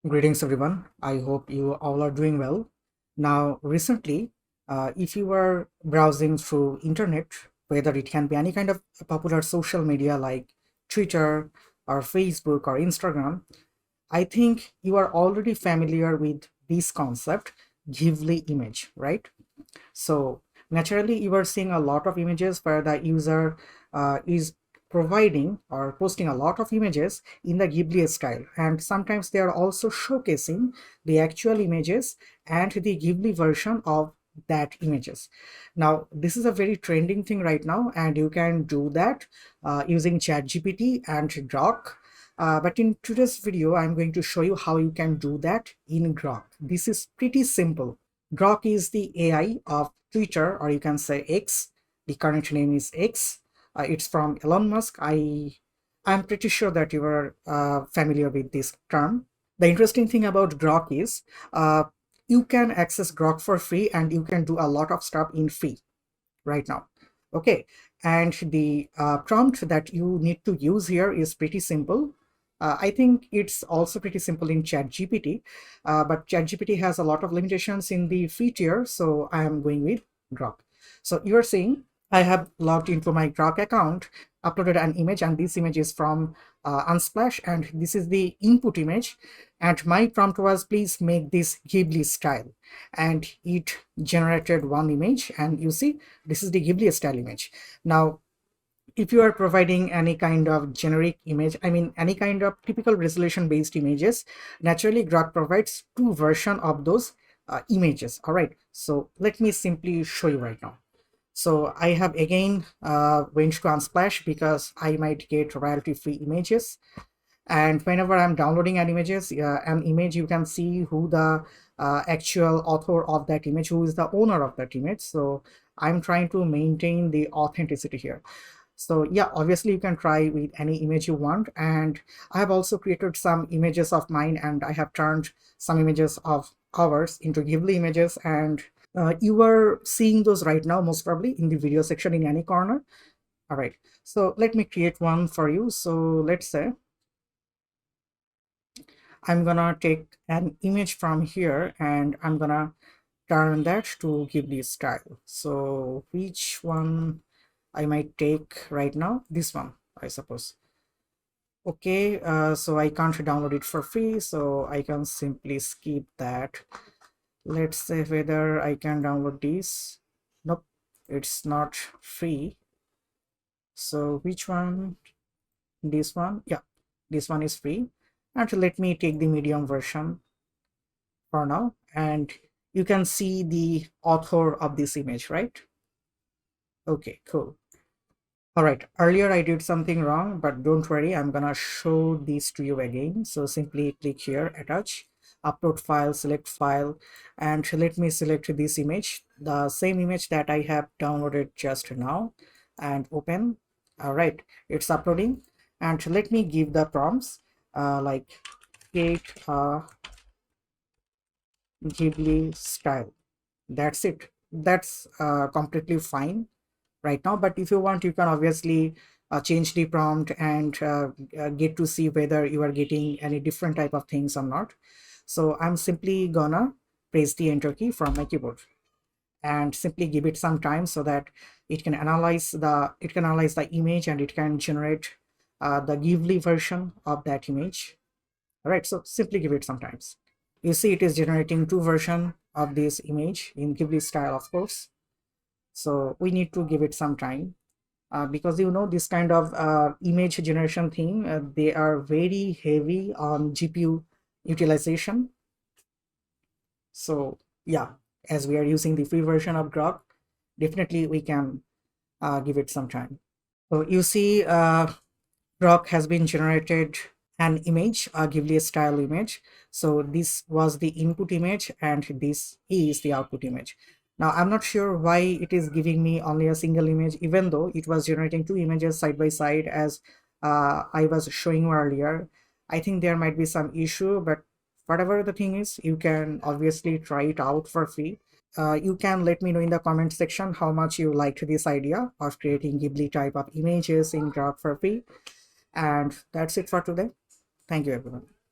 Greetings everyone. I hope you all are doing well. Now, recently, if you are browsing through internet, whether it can be any kind of popular social media like Twitter or Facebook or Instagram, I think you are already familiar with this concept, Ghibli image, right? So naturally, you are seeing a lot of images where the user is providing or posting a lot of images in the Ghibli style. And sometimes they are also showcasing the actual images and the Ghibli version of that images. Now, this is a very trending thing right now, and you can do that using ChatGPT and Grok. But in today's video, I'm going to show you how you can do that in Grok. This is pretty simple. Grok is the AI of Twitter, or you can say X. The current name is X. It's from Elon Musk. I'm pretty sure that you are familiar with this term. The interesting thing about Grok is you can access Grok for free and you can do a lot of stuff in free right now. Okay, and the prompt that you need to use here is pretty simple. I think it's also pretty simple in ChatGPT, but ChatGPT has a lot of limitations in the free tier, so I am going with Grok. So you are saying I have logged into my Grok account, uploaded an image, and this image is from Unsplash, and this is the input image. And my prompt was, please make this Ghibli style. And it generated one image, and you see, this is the Ghibli style image. Now, if you are providing any kind of generic image, I mean any kind of typical resolution based images, naturally Grok provides two versions of those images. All right, so let me simply show you right now. So I have again went to Unsplash because I might get royalty free images. And whenever I'm downloading an image, you can see who the actual author of that image, who is the owner of that image. So I'm trying to maintain the authenticity here. So yeah, obviously you can try with any image you want. And I have also created some images of mine, and I have turned some images of ours into Ghibli images. And you are seeing those right now, most probably in the video section in any corner. All right, so let me create one for you. So let's say I'm gonna take an image from here and I'm gonna turn that to Ghibli style. So which one I might take right now? This one, I suppose. Okay, so I can't download it for free, so I can simply skip that. Let's say whether I can download this. Nope, it's not free. So which one? This one? Yeah, this one is free. And let me take the medium version for now. And you can see the author of this image, right? Okay, cool. All right, earlier I did something wrong, but don't worry, I'm gonna show this to you again. So simply click here, attach, upload file, select file, and let me select this image, the same image that I have downloaded just now, and open. All right, it's uploading. And let me give the prompts like create a Ghibli style. That's it. That's completely fine right now, but if you want, you can obviously change the prompt and get to see whether you are getting any different type of things or not. So I'm simply gonna press the enter key from my keyboard and simply give it some time so that it can analyze the image and it can generate the Ghibli version of that image. All right, so simply give it some time. You see it is generating two versions of this image in Ghibli style, of course. So we need to give it some time because this kind of image generation thing, they are very heavy on GPU utilization. So yeah, as we are using the free version of Grok, definitely we can give it some time. So you see Grok has been generated an image, a Ghibli style image. So this was the input image and this is the output image. Now I'm not sure why it is giving me only a single image, even though it was generating two images side by side as I was showing earlier. I think there might be some issue, but whatever the thing is, you can obviously try it out for free. You can let me know in the comment section how much you liked this idea of creating Ghibli type of images in Grok for free. And that's it for today. Thank you, everyone.